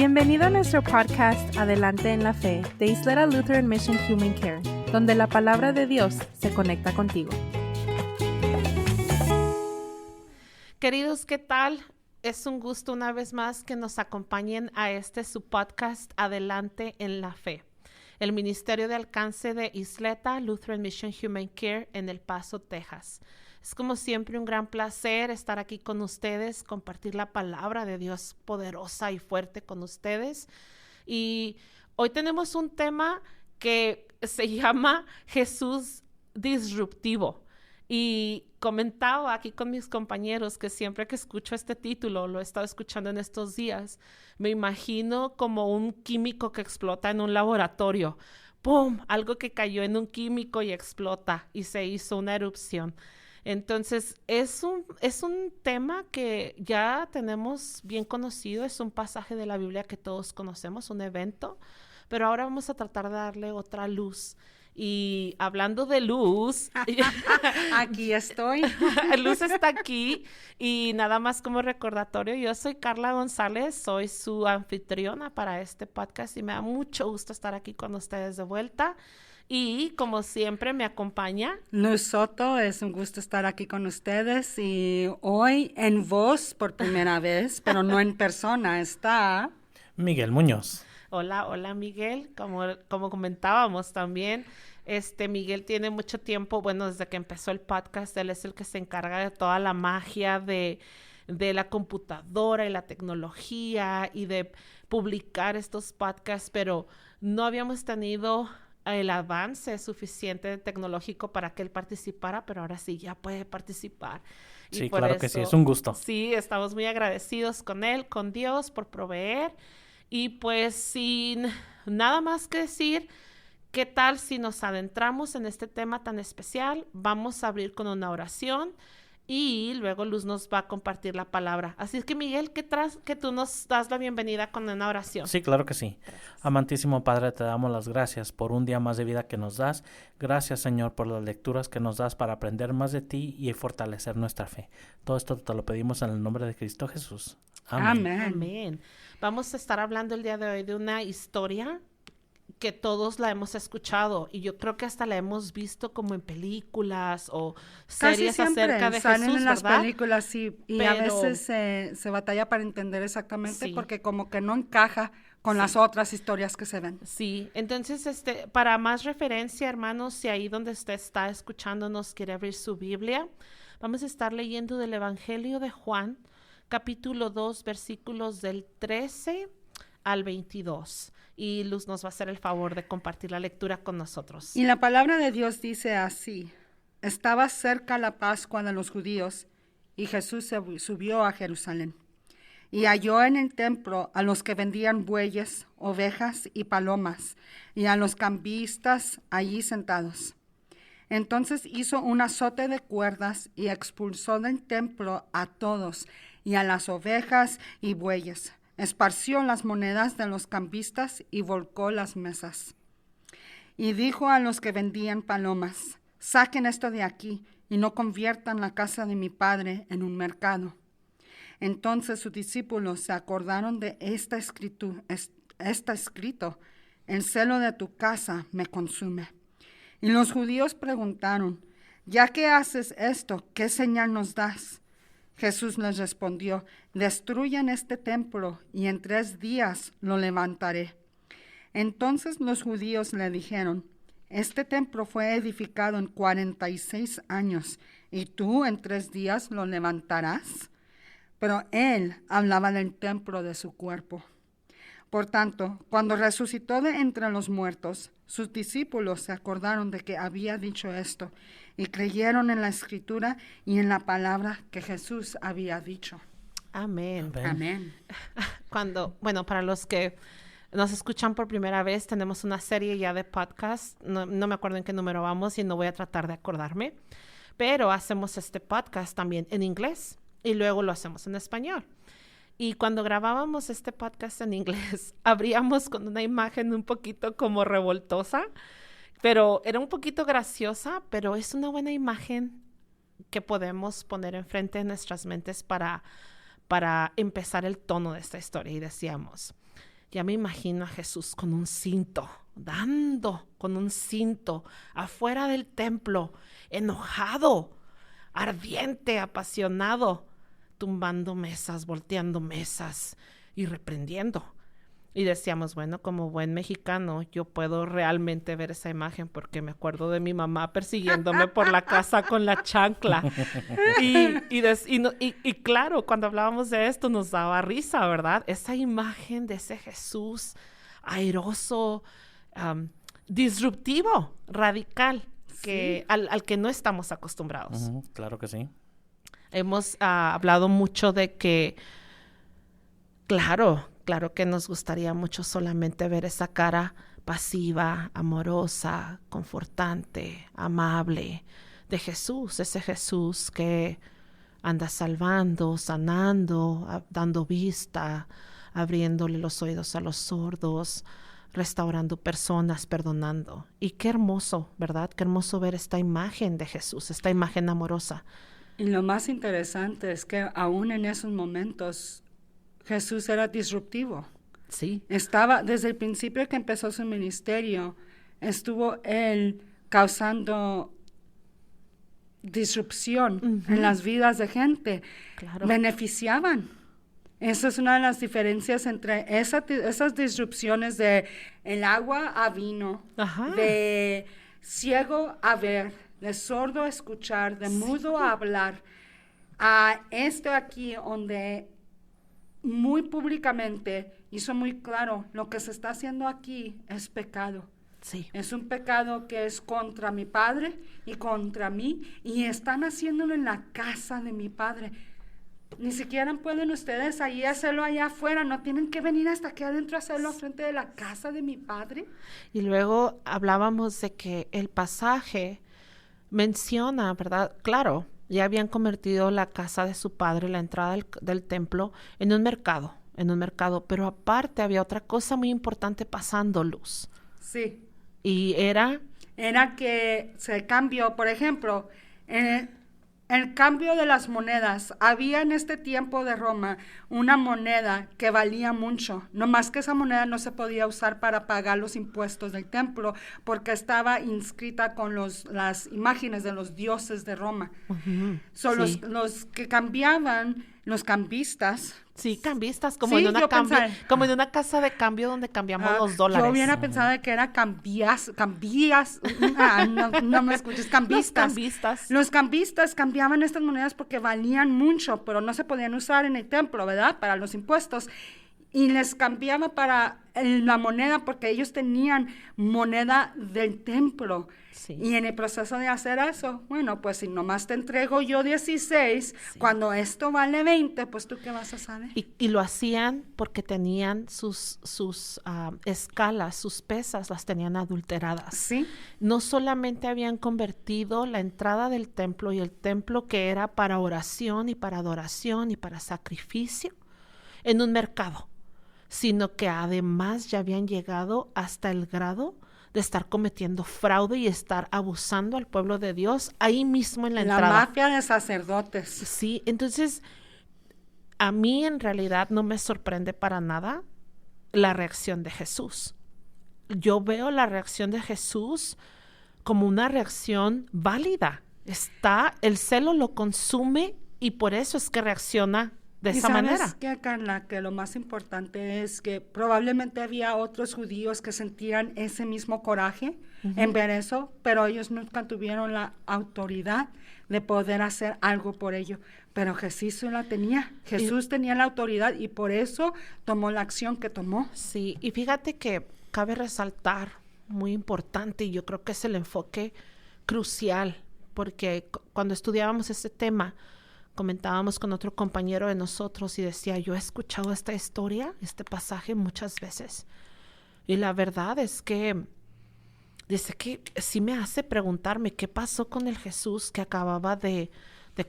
Bienvenido a nuestro podcast Adelante en la Fe de Isleta Lutheran Mission Human Care, donde la palabra de Dios se conecta contigo. Queridos, ¿qué tal? Es un gusto una vez más que nos acompañen a su podcast Adelante en la Fe, el Ministerio de Alcance de Isleta Lutheran Mission Human Care en El Paso, Texas. Es como siempre un gran placer estar aquí con ustedes, compartir la palabra de Dios poderosa y fuerte con ustedes. Y hoy tenemos un tema que se llama Jesús disruptivo. Y comentaba aquí con mis compañeros que siempre que escucho este título, lo he estado escuchando en estos días, me imagino como un químico que explota en un laboratorio. ¡Pum! Algo que cayó en un químico y explota y se hizo una erupción. Entonces, es un tema que ya tenemos bien conocido, es un pasaje de la Biblia que todos conocemos, un evento, pero ahora vamos a tratar de darle otra luz. Y hablando de luz, aquí estoy. Luz está aquí y nada más como recordatorio, yo soy Carla González, soy su anfitriona para este podcast y me da mucho gusto estar aquí con ustedes de vuelta. Y como siempre me acompaña Luz Soto, es un gusto estar aquí con ustedes y hoy en voz por primera vez, pero no en persona, está Miguel Muñoz. Hola Miguel, como comentábamos también, Miguel tiene mucho tiempo, bueno, desde que empezó el podcast, él es el que se encarga de toda la magia de la computadora y la tecnología y de publicar estos podcasts, pero no habíamos tenido el avance suficiente tecnológico para que él participara, pero ahora sí ya puede participar. Sí, y por claro eso, que sí, es un gusto. Sí, estamos muy agradecidos con él, con Dios por proveer. Y pues sin nada más que decir, ¿qué tal si nos adentramos en este tema tan especial? Vamos a abrir con una oración y luego Luz nos va a compartir la palabra. Así es que Miguel, que tú nos das la bienvenida con una oración. Sí, claro que sí. Gracias. Amantísimo Padre, te damos las gracias por un día más de vida que nos das. Gracias, Señor, por las lecturas que nos das para aprender más de ti y fortalecer nuestra fe. Todo esto te lo pedimos en el nombre de Cristo Jesús. Amén. Amén. Vamos a estar hablando el día de hoy de una historia que todos la hemos escuchado y yo creo que hasta la hemos visto como en películas o series acerca de salen Jesús, en las ¿verdad? películas y a veces se batalla para entender exactamente porque como que no encaja con las otras historias que se ven. Sí, entonces para más referencia, hermanos, si ahí donde usted está escuchándonos quiere abrir su Biblia, vamos a estar leyendo del Evangelio de Juan, capítulo 2, versículos del 13 al 22. Y Luz nos va a hacer el favor de compartir la lectura con nosotros. Y la palabra de Dios dice así: estaba cerca la Pascua de los judíos, y Jesús subió a Jerusalén. Y halló en el templo a los que vendían bueyes, ovejas y palomas, y a los cambistas allí sentados. Entonces hizo un azote de cuerdas y expulsó del templo a todos, y a las ovejas y bueyes. Esparció las monedas de los cambistas y volcó las mesas. Y dijo a los que vendían palomas: saquen esto de aquí y no conviertan la casa de mi padre en un mercado. Entonces sus discípulos se acordaron de está escrito: el celo de tu casa me consume. Y los judíos preguntaron: ya que haces esto, ¿qué señal nos das? Jesús les respondió: destruyan este templo y en 3 días lo levantaré. Entonces los judíos le dijeron: este templo fue edificado en 46 años y tú en 3 días lo levantarás. Pero él hablaba del templo de su cuerpo. Por tanto, cuando resucitó de entre los muertos, sus discípulos se acordaron de que había dicho esto y creyeron en la Escritura y en la palabra que Jesús había dicho. Amén. Amén. Para los que nos escuchan por primera vez, tenemos una serie ya de podcast, no me acuerdo en qué número vamos y no voy a tratar de acordarme, pero hacemos este podcast también en inglés y luego lo hacemos en español. Y cuando grabábamos este podcast en inglés, abríamos con una imagen un poquito como revoltosa, pero era un poquito graciosa, pero es una buena imagen que podemos poner enfrente de nuestras mentes para empezar el tono de esta historia. Y decíamos, Ya me imagino a Jesús con un cinto, dando con un cinto afuera del templo, enojado, ardiente, apasionado, tumbando mesas, volteando mesas y reprendiendo. Y decíamos, bueno, como buen mexicano, yo puedo realmente ver esa imagen porque me acuerdo de mi mamá persiguiéndome por la casa con la chancla. Y claro, cuando hablábamos de esto nos daba risa, ¿verdad? Esa imagen de ese Jesús airoso, disruptivo, radical, que, al que no estamos acostumbrados. Claro que sí. Hemos hablado mucho de que, claro que nos gustaría mucho solamente ver esa cara pasiva, amorosa, confortante, amable de Jesús, ese Jesús que anda salvando, sanando, dando vista, abriéndole los oídos a los sordos, restaurando personas, perdonando. Y qué hermoso, ¿verdad? Qué hermoso ver esta imagen de Jesús, esta imagen amorosa. Y lo más interesante es que aún en esos momentos Jesús era disruptivo. Sí. Estaba, desde el principio que empezó su ministerio, estuvo él causando disrupción en las vidas de gente. Claro. Beneficiaban. Esa es una de las diferencias entre esas disrupciones de el agua a vino, de ciego a ver, de sordo a escuchar, de mudo a hablar, a esto aquí donde muy públicamente hizo muy claro, lo que se está haciendo aquí es pecado. Sí. Es un pecado que es contra mi Padre y contra mí, y están haciéndolo en la casa de mi Padre. Ni siquiera pueden ustedes ahí hacerlo allá afuera, no tienen que venir hasta aquí adentro a hacerlo frente de la casa de mi Padre. Y luego hablábamos de que el pasaje menciona, ¿verdad? Claro, ya habían convertido la casa de su padre, la entrada del templo, en un mercado, pero aparte había otra cosa muy importante pasando, Luz. Sí. Y era que se cambió, por ejemplo, el cambio de las monedas. Había en este tiempo de Roma una moneda que valía mucho, no más que esa moneda no se podía usar para pagar los impuestos del templo, porque estaba inscrita con las imágenes de los dioses de Roma. Son sí. los que cambiaban, los cambistas. Sí, cambistas, como, Sí, en como en una casa de cambio donde cambiamos los dólares. Yo hubiera pensado que era cambías, no me escuches, cambistas. Los cambistas cambiaban estas monedas porque valían mucho, pero no se podían usar en el templo, ¿verdad? Para los impuestos. Y les cambiaba para la moneda porque ellos tenían moneda del templo. Sí. Y en el proceso de hacer eso, bueno, pues si nomás te entrego yo 16, sí, cuando esto vale 20, pues tú qué vas a saber. Y lo hacían porque tenían sus escalas, sus pesas, las tenían adulteradas. Sí. No solamente habían convertido la entrada del templo y el templo que era para oración y para adoración y para sacrificio en un mercado, sino que además ya habían llegado hasta el grado de estar cometiendo fraude y estar abusando al pueblo de Dios ahí mismo en la entrada. La mafia de sacerdotes. Sí, entonces a mí en realidad no me sorprende para nada la reacción de Jesús. Yo veo la reacción de Jesús como una reacción válida. El celo lo consume y por eso es que reacciona de esa manera. ¿Sabes qué, Carla? Que lo más importante es que probablemente había otros judíos que sentían ese mismo coraje en ver eso, pero ellos nunca tuvieron la autoridad de poder hacer algo por ello. Pero Jesús la tenía. Jesús tenía la autoridad y por eso tomó la acción que tomó. Sí, y fíjate que cabe resaltar, muy importante, y yo creo que es el enfoque crucial, porque cuando estudiábamos este tema, comentábamos con otro compañero de nosotros y decía, yo he escuchado esta historia, este pasaje muchas veces. Y la verdad es que dice que sí me hace preguntarme qué pasó con el Jesús que acababa de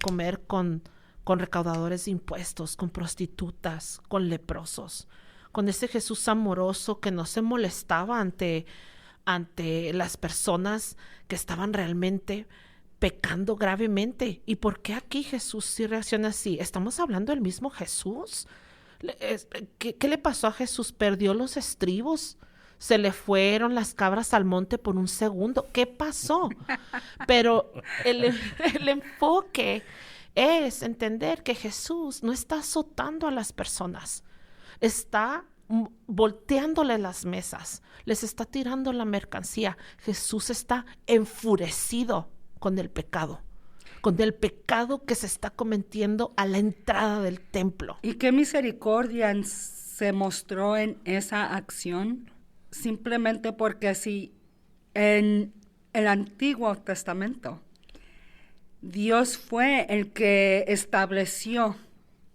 comer con recaudadores de impuestos, con prostitutas, con leprosos, con ese Jesús amoroso que no se molestaba ante las personas que estaban realmente pecando gravemente. ¿Y por qué aquí Jesús sí reacciona así? ¿Estamos hablando del mismo Jesús? ¿Qué le pasó a Jesús? ¿Perdió los estribos? ¿Se le fueron las cabras al monte por un segundo? ¿Qué pasó? Pero el enfoque es entender que Jesús no está azotando a las personas, está volteándole las mesas, les está tirando la mercancía. Jesús está enfurecido con el pecado que se está cometiendo a la entrada del templo. ¿Y qué misericordia se mostró en esa acción? Simplemente porque si en el Antiguo Testamento Dios fue el que estableció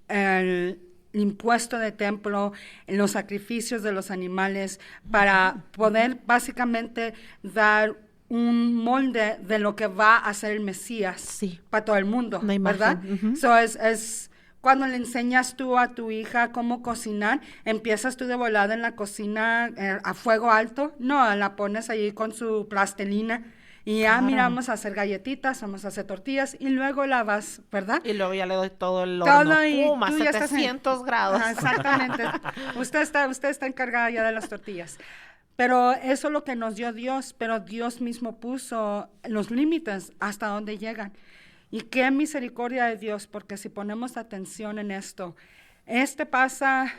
el impuesto de templo, en los sacrificios de los animales, para poder básicamente dar un molde de lo que va a ser el Mesías Sí. para todo el mundo, Una imagen. ¿verdad? Ujú. So es cuando le enseñas tú a tu hija cómo cocinar, empiezas tú de volada en la cocina a fuego alto, no, la pones ahí con su plastilina y ya Claro. mira, vamos a hacer galletitas, vamos a hacer tortillas y luego la vas, ¿verdad? Y luego ya le doy todo el horno. Todo y ¡Pum! A tú ya estás en- 700 grados. Ajá, exactamente. Usted está encargada ya de las tortillas. Pero eso es lo que nos dio Dios, pero Dios mismo puso los límites hasta donde llegan. Y qué misericordia de Dios, porque si ponemos atención en esto, pasa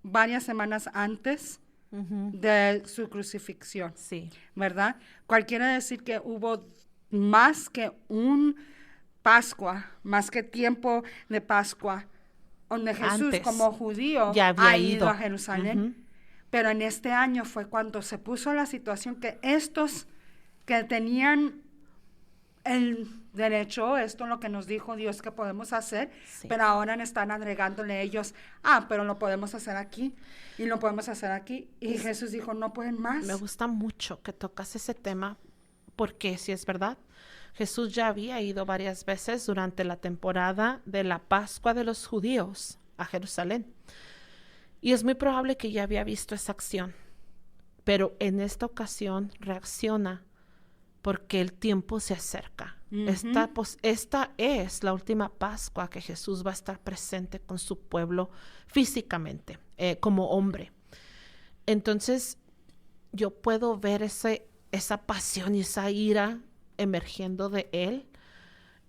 varias semanas antes Ujú. de su crucifixión, Sí. ¿verdad? Cual quiere decir que hubo más que un Pascua, más que tiempo de Pascua, donde Jesús Antes. como judío Ya había ha ido ido. a Jerusalén. Ujú. Pero en este año fue cuando se puso la situación que estos que tenían el derecho, esto es lo que nos dijo Dios que podemos hacer, Sí. pero ahora están agregándole ellos, pero lo podemos hacer aquí y lo podemos hacer aquí. Y Jesús dijo, no pueden más. Me gusta mucho que tocas ese tema porque si es verdad, Jesús ya había ido varias veces durante la temporada de la Pascua de los judíos a Jerusalén. Y es muy probable que ya había visto esa acción. Pero en esta ocasión reacciona porque el tiempo se acerca. Ujú. Esta es la última Pascua que Jesús va a estar presente con su pueblo físicamente, como hombre. Entonces, yo puedo ver esa pasión y esa ira emergiendo de él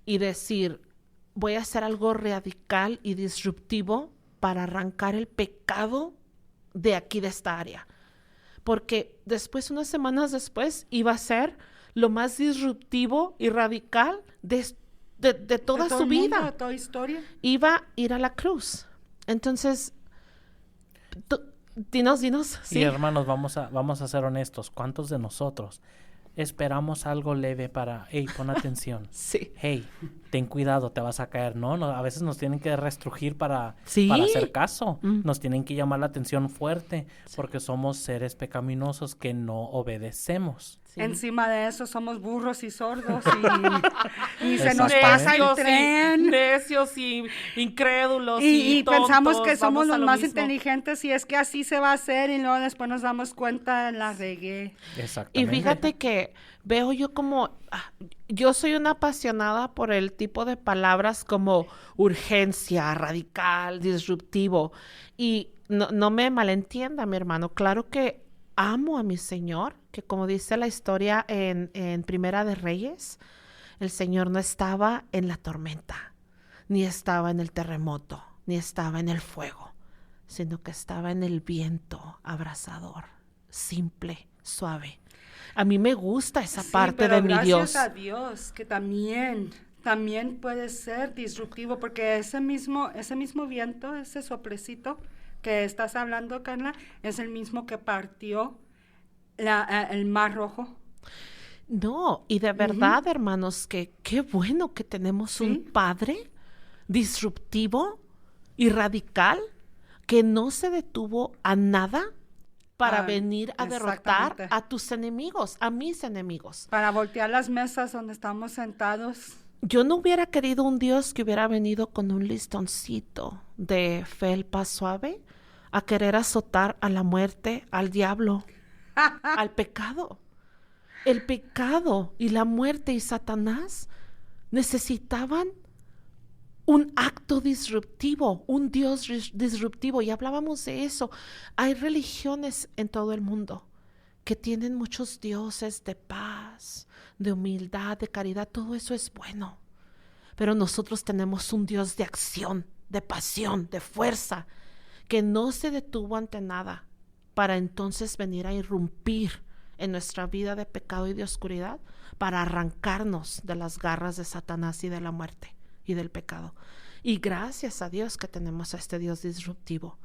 y decir, voy a hacer algo radical y disruptivo para arrancar el pecado de aquí, de esta área. Porque después, unas semanas después, iba a ser lo más disruptivo y radical de toda De todo su el mundo, vida. de toda historia. Iba a ir a la cruz. Entonces, dinos, Y hermanos, vamos a ser honestos. ¿Cuántos de nosotros esperamos algo leve para, hey, pon atención? Sí. Hey, ten cuidado, te vas a caer. No, a veces nos tienen que restrugir para Sí. hacer caso. Mm. Nos tienen que llamar la atención fuerte porque somos seres pecaminosos que no obedecemos. Sí. Encima de eso somos burros y sordos y se nos Exactamente. pasa el Necios y- tren. necios y incrédulos Y pensamos tontos, que somos vamos a los lo más mismo. inteligentes y es que así se va a hacer y luego después nos damos cuenta, la regué. Exactamente. Y fíjate que veo yo como, yo soy una apasionada por el tipo de palabras como urgencia, radical, disruptivo. Y no me malentienda, mi hermano. Claro que amo a mi Señor, que como dice la historia en Primera de Reyes, el Señor no estaba en la tormenta, ni estaba en el terremoto, ni estaba en el fuego, sino que estaba en el viento abrasador, simple, suave. A mí me gusta esa Sí, parte pero de mi Dios. gracias a Dios que también puede ser disruptivo porque ese mismo viento, ese soplecito que estás hablando, Carla, es el mismo que partió el Mar Rojo. No, y de verdad, hermanos, que qué bueno que tenemos Sí. un padre disruptivo y radical que no se detuvo a nada para venir a derrotar exactamente. a tus enemigos, a mis enemigos. Para voltear las mesas donde estamos sentados. Yo no hubiera querido un Dios que hubiera venido con un listoncito de felpa suave a querer azotar a la muerte, al diablo, al pecado. El pecado y la muerte y Satanás necesitaban un acto disruptivo, un Dios disruptivo. Y hablábamos de eso. Hay religiones en todo el mundo que tienen muchos dioses de paz, de humildad, de caridad. Todo eso es bueno. Pero nosotros tenemos un Dios de acción, de pasión, de fuerza, que no se detuvo ante nada para entonces venir a irrumpir en nuestra vida de pecado y de oscuridad, para arrancarnos de las garras de Satanás y de la muerte y del pecado. Y gracias a Dios que tenemos a este Dios disruptivo.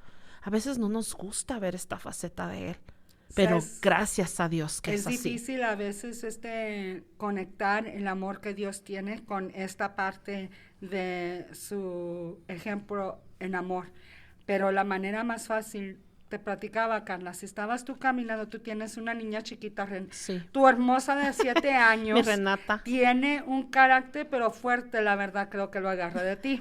A veces no nos gusta ver esta faceta de Él, pero gracias a Dios que es así. Es difícil a veces conectar el amor que Dios tiene con esta parte de su ejemplo en amor. Pero la manera más fácil, te platicaba, Carla, si estabas tú caminando, tú tienes una niña chiquita, Sí. tu hermosa de 7 años, Mi Renata. tiene un carácter pero fuerte, la verdad, creo que lo agarra de ti,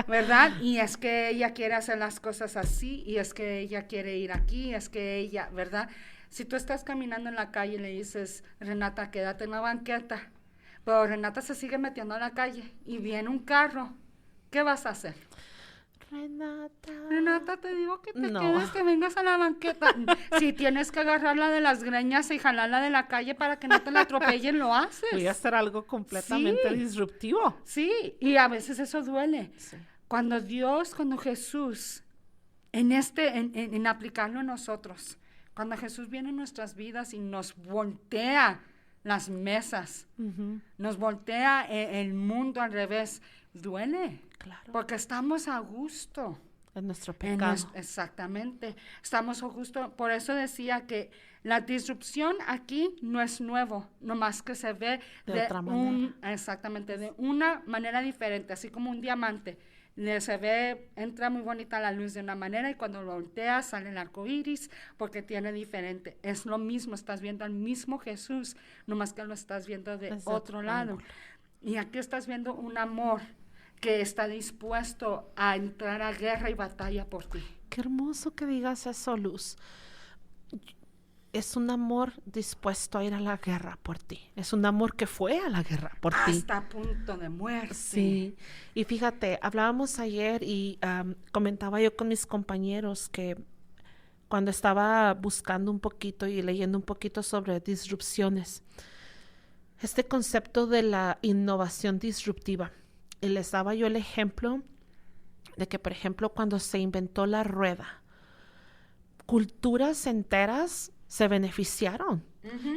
¿verdad? Y es que ella quiere hacer las cosas así, y es que ella quiere ir aquí, es que ella, ¿verdad? Si tú estás caminando en la calle y le dices, Renata, quédate en la banqueta, pero Renata se sigue metiendo a la calle y viene un carro, ¿qué vas a hacer? Renata, te digo que te quedes, que vengas a la banqueta. Si tienes que agarrarla de las greñas y jalarla de la calle para que no te la atropellen, lo haces. Voy a hacer algo completamente disruptivo. Sí, y a veces eso duele. Sí. Cuando Jesús, en aplicarlo en nosotros, cuando Jesús viene en nuestras vidas y nos voltea las mesas, nos voltea el mundo al revés, duele. Claro. Porque estamos a gusto. En nuestro pecado. Exactamente. Estamos a gusto. Por eso decía que la disrupción aquí no es nuevo, nomás que se ve de otra manera. Exactamente, de una manera diferente, así como un diamante. Se ve, entra muy bonita la luz de una manera y cuando lo volteas sale el arco iris porque tiene diferente. Es lo mismo, estás viendo al mismo Jesús, nomás que lo estás viendo de otro lado. Y aquí estás viendo un amor que está dispuesto a entrar a guerra y batalla por ti. Qué hermoso que digas eso, Luz. Es un amor dispuesto a ir a la guerra por ti. Es un amor que fue a la guerra por ti. Hasta punto de muerte. Sí. Y fíjate, hablábamos ayer y comentaba yo con mis compañeros que cuando estaba buscando un poquito y leyendo un poquito sobre disrupciones, este concepto de la innovación disruptiva. Y les daba yo el ejemplo de que, por ejemplo, cuando se inventó la rueda, culturas enteras se beneficiaron.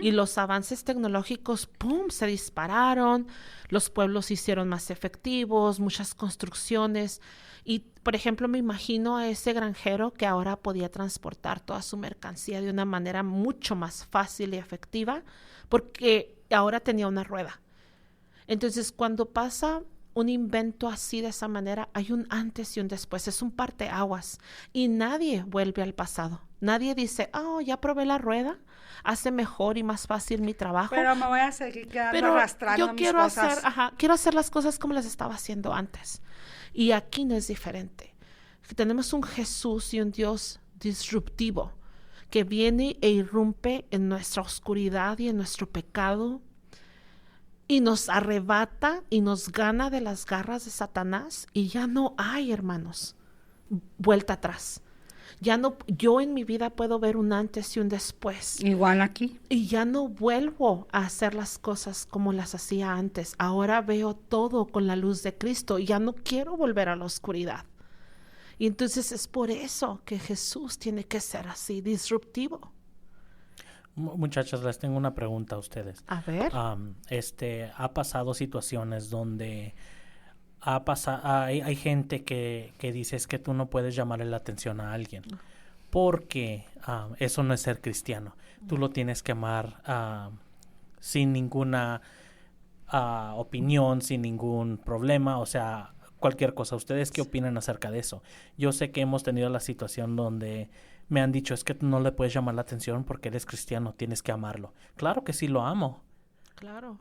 Y los avances tecnológicos, ¡pum!, se dispararon, los pueblos se hicieron más efectivos, muchas construcciones. Y, por ejemplo, me imagino a ese granjero que ahora podía transportar toda su mercancía de una manera mucho más fácil y efectiva, porque ahora tenía una rueda. Entonces, cuando pasa un invento así de esa manera, hay un antes y un después, es un parteaguas y nadie vuelve al pasado. Nadie dice, ya probé la rueda, hace mejor y más fácil mi trabajo. Pero me voy a seguir quedando arrastrando mis cosas. Quiero hacer las cosas como las estaba haciendo antes. Y aquí no es diferente. Tenemos un Jesús y un Dios disruptivo que viene e irrumpe en nuestra oscuridad y en nuestro pecado, y nos arrebata y nos gana de las garras de Satanás, y ya no hay, hermanos, vuelta atrás. Ya no, yo en mi vida puedo ver un antes y un después. Igual aquí. Y ya no vuelvo a hacer las cosas como las hacía antes. Ahora veo todo con la luz de Cristo y ya no quiero volver a la oscuridad. Y entonces es por eso que Jesús tiene que ser así, disruptivo. Muchachas, les tengo una pregunta a ustedes. A ver. Ha pasado situaciones donde hay gente que dice es que tú no puedes llamarle la atención a alguien porque eso no es ser cristiano. Tú lo tienes que amar sin ninguna opinión, sin ningún problema, o sea, cualquier cosa. ¿Ustedes qué opinan acerca de eso? Yo sé que hemos tenido la situación donde me han dicho, es que tú no le puedes llamar la atención porque eres cristiano, tienes que amarlo. Claro que sí lo amo. Claro.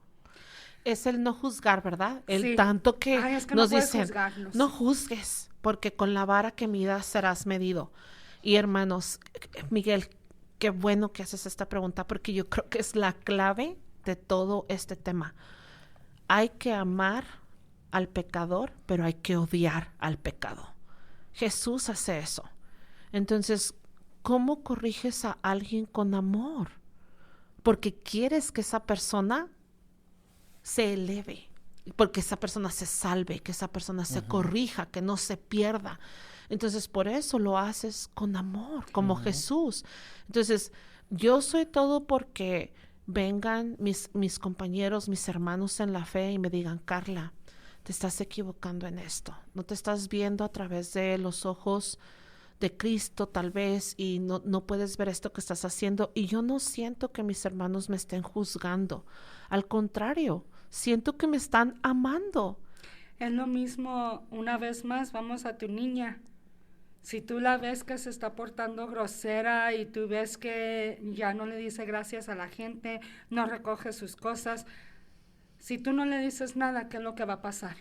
Es el no juzgar, ¿verdad? El sí. tanto que, es que nos no dicen, no juzgues, porque con la vara que midas serás medido. Y hermanos, Miguel, qué bueno que haces esta pregunta, porque yo creo que es la clave de todo este tema. Hay que amar al pecador, pero hay que odiar al pecado. Jesús hace eso. Entonces, ¿cómo corriges a alguien con amor? Porque quieres que esa persona se eleve, porque esa persona se salve, que esa persona se corrija, que no se pierda. Entonces, por eso lo haces con amor, como Jesús. Entonces, yo soy todo porque vengan mis compañeros, mis hermanos en la fe y me digan, Carla, te estás equivocando en esto. No te estás viendo a través de los ojos de Cristo tal vez y no puedes ver esto que estás haciendo. Y yo no siento que mis hermanos me estén juzgando. Al contrario, siento que me están amando. Es lo mismo, una vez más, vamos a tu niña. Si tú la ves que se está portando grosera y tú ves que ya no le dice gracias a la gente, no recoge sus cosas, si tú no le dices nada, ¿qué es lo que va a pasar?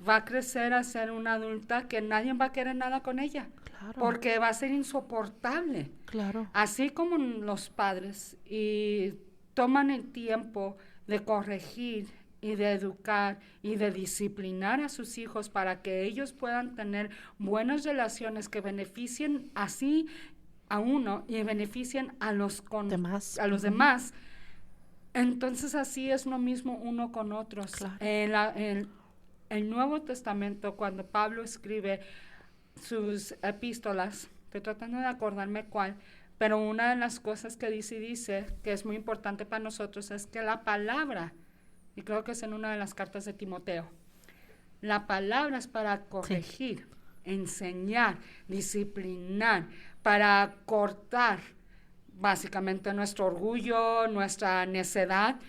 Va a crecer a ser una adulta que nadie va a querer nada con ella. Claro. Porque va a ser insoportable. Claro. Así como los padres y toman el tiempo de corregir y de educar y de disciplinar a sus hijos para que ellos puedan tener buenas relaciones que beneficien así a uno y beneficien a los demás. Entonces así es lo mismo uno con otros. Claro. En el Nuevo Testamento, cuando Pablo escribe sus epístolas, estoy tratando de acordarme cuál, pero una de las cosas que dice que es muy importante para nosotros es que la palabra, y creo que es en una de las cartas de Timoteo, la palabra es para corregir, enseñar, disciplinar, para cortar básicamente nuestro orgullo, nuestra necedad,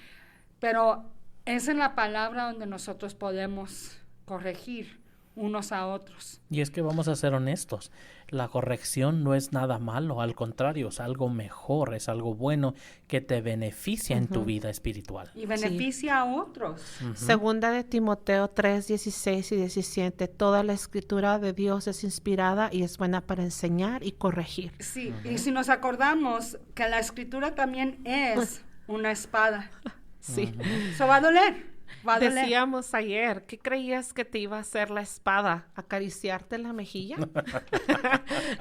pero es en la palabra donde nosotros podemos corregir unos a otros. Y es que vamos a ser honestos, la corrección no es nada malo, al contrario, es algo mejor, es algo bueno que te beneficia en tu vida espiritual. Y beneficia a otros. Segunda de Timoteo 3, 16 y 17, toda la escritura de Dios es inspirada y es buena para enseñar y corregir. Sí, y si nos acordamos que la escritura también es una espada. Sí. Eso va a doler. Decíamos ayer, ¿qué creías que te iba a hacer la espada? ¿Acariciarte la mejilla?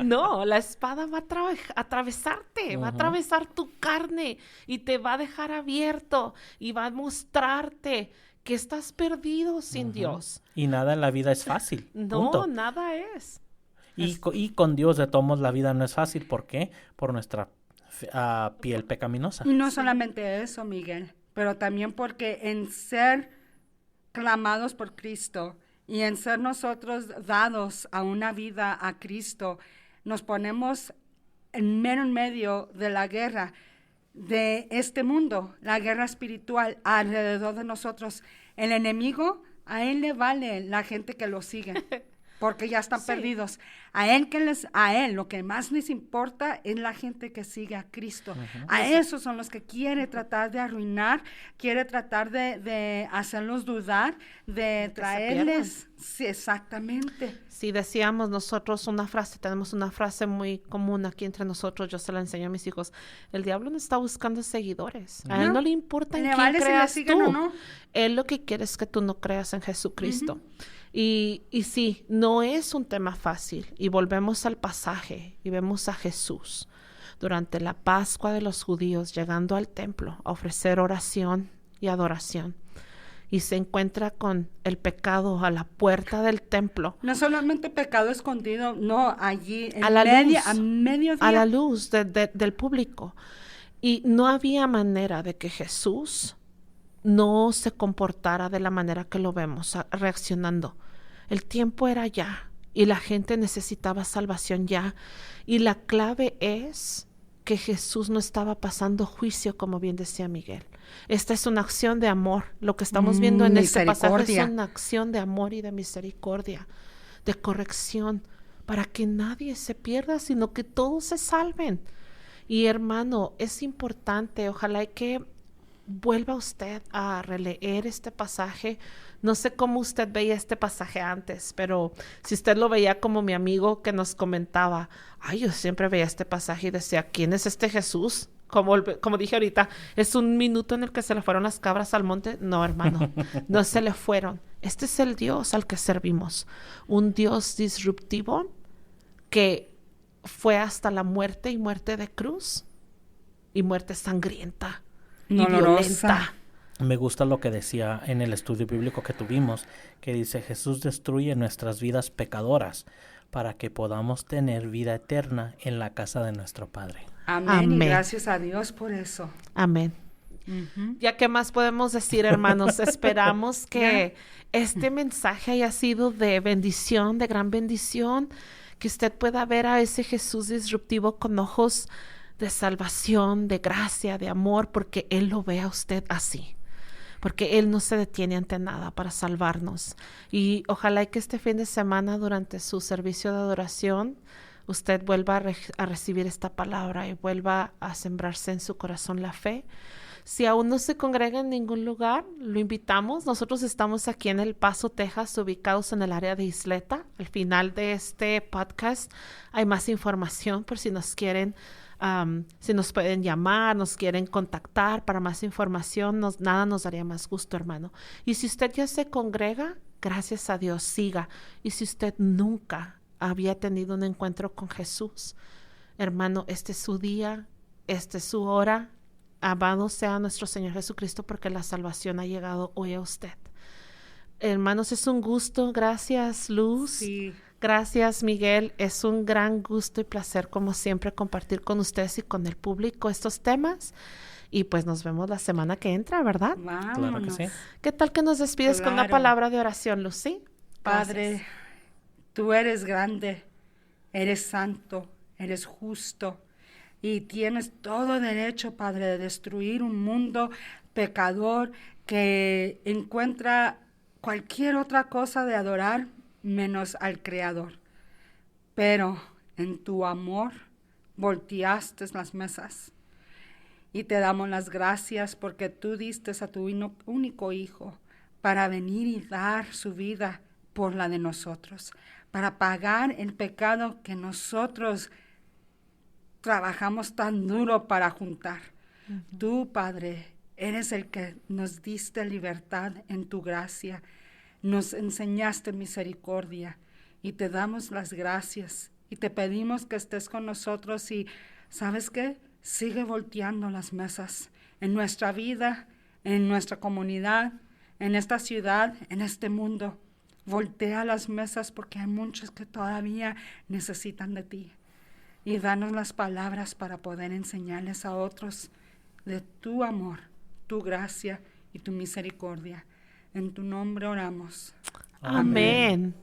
No, la espada va a atravesarte, va a atravesar tu carne y te va a dejar abierto y va a mostrarte que estás perdido sin Dios. Y nada en la vida es fácil. No, punto. nada es. Y con Dios de todos modos la vida no es fácil. ¿Por qué? Por nuestra piel pecaminosa. Y no solamente eso, Miguel, pero también porque en ser clamados por Cristo y en ser nosotros dados a una vida a Cristo, nos ponemos en medio de la guerra de este mundo, la guerra espiritual alrededor de nosotros. El enemigo, a él le vale la gente que lo sigue, porque ya están perdidos. A él lo que más les importa es la gente que sigue a Cristo. A esos son los que quiere tratar de arruinar, quiere tratar de hacerlos dudar, de traerles. Sí, exactamente. Sí, decíamos nosotros tenemos una frase muy común aquí entre nosotros, yo se la enseño a mis hijos. El diablo no está buscando seguidores. A él no le importa en quién creas tú. O no. Él lo que quiere es que tú no creas en Jesucristo. Y sí, no es un tema fácil. Y volvemos al pasaje y vemos a Jesús durante la Pascua de los judíos llegando al templo a ofrecer oración y adoración. Y se encuentra con el pecado a la puerta del templo. No solamente pecado escondido, no, allí a mediodía. A la luz del público. Y no había manera de que Jesús no se comportara de la manera que lo vemos, reaccionando. El tiempo era ya y la gente necesitaba salvación ya. Y la clave es que Jesús no estaba pasando juicio, como bien decía Miguel. Esta es una acción de amor. Lo que estamos viendo en este pasaje es una acción de amor y de misericordia, de corrección, para que nadie se pierda, sino que todos se salven. Y hermano, es importante, ojalá que vuelva usted a releer este pasaje. No sé cómo usted veía este pasaje antes, pero si usted lo veía como mi amigo que nos comentaba, yo siempre veía este pasaje y decía, ¿quién es este Jesús? Como dije ahorita, ¿es un minuto en el que se le fueron las cabras al monte? No, hermano, no se le fueron. Este es el Dios al que servimos, un Dios disruptivo que fue hasta la muerte y muerte de cruz y muerte sangrienta y Dolorosa. violenta. Me gusta lo que decía en el estudio bíblico que tuvimos, que dice: Jesús destruye nuestras vidas pecadoras para que podamos tener vida eterna en la casa de nuestro Padre. Amén. Amén. Y gracias a Dios por eso. Amén. Ya que más podemos decir, hermanos, esperamos que este mensaje haya sido de bendición, de gran bendición, que usted pueda ver a ese Jesús disruptivo con ojos de salvación, de gracia, de amor, porque Él lo ve a usted así, porque Él no se detiene ante nada para salvarnos. Y ojalá que este fin de semana, durante su servicio de adoración, usted vuelva a recibir esta palabra y vuelva a sembrarse en su corazón la fe. Si aún no se congrega en ningún lugar, lo invitamos. Nosotros estamos aquí en El Paso, Texas, ubicados en el área de Isleta. Al final de este podcast hay más información por si nos quieren, si nos pueden llamar, nos quieren contactar para más información. Nada nos daría más gusto, hermano. Y si usted ya se congrega, gracias a Dios, siga. Y si usted nunca había tenido un encuentro con Jesús, hermano, este es su día, esta es su hora. Amado sea nuestro Señor Jesucristo, porque la salvación ha llegado hoy a usted. Hermanos, es un gusto. Gracias, Luz. Sí. Gracias, Miguel. Es un gran gusto y placer, como siempre, compartir con ustedes y con el público estos temas. Y pues nos vemos la semana que entra, ¿verdad? Vámonos. Claro que sí. ¿Qué tal que nos despides con una Claro. palabra de oración, Lucy? Padre, tú eres grande, eres santo, eres justo y tienes todo derecho, Padre, de destruir un mundo pecador que encuentra cualquier otra cosa de adorar menos al Creador. Pero en tu amor volteaste las mesas y te damos las gracias porque tú diste a tu único Hijo para venir y dar su vida por la de nosotros, para pagar el pecado que nosotros trabajamos tan duro para juntar. Tú, Padre, eres el que nos diste libertad en tu gracia, nos enseñaste misericordia y te damos las gracias y te pedimos que estés con nosotros y, ¿sabes qué? Sigue volteando las mesas en nuestra vida, en nuestra comunidad, en esta ciudad, en este mundo. Voltea las mesas porque hay muchos que todavía necesitan de ti. Y danos las palabras para poder enseñarles a otros de tu amor, tu gracia y tu misericordia. En tu nombre oramos. Amén.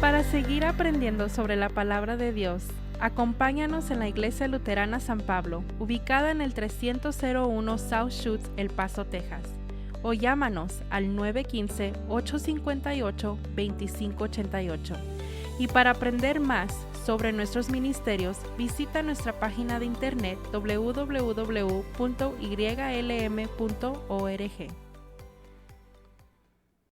Para seguir aprendiendo sobre la palabra de Dios, acompáñanos en la Iglesia Luterana San Pablo, ubicada en el 301 South Shoots, El Paso, Texas. O llámanos al 915-858-2588. Y para aprender más sobre nuestros ministerios, visita nuestra página de internet www.ylm.org.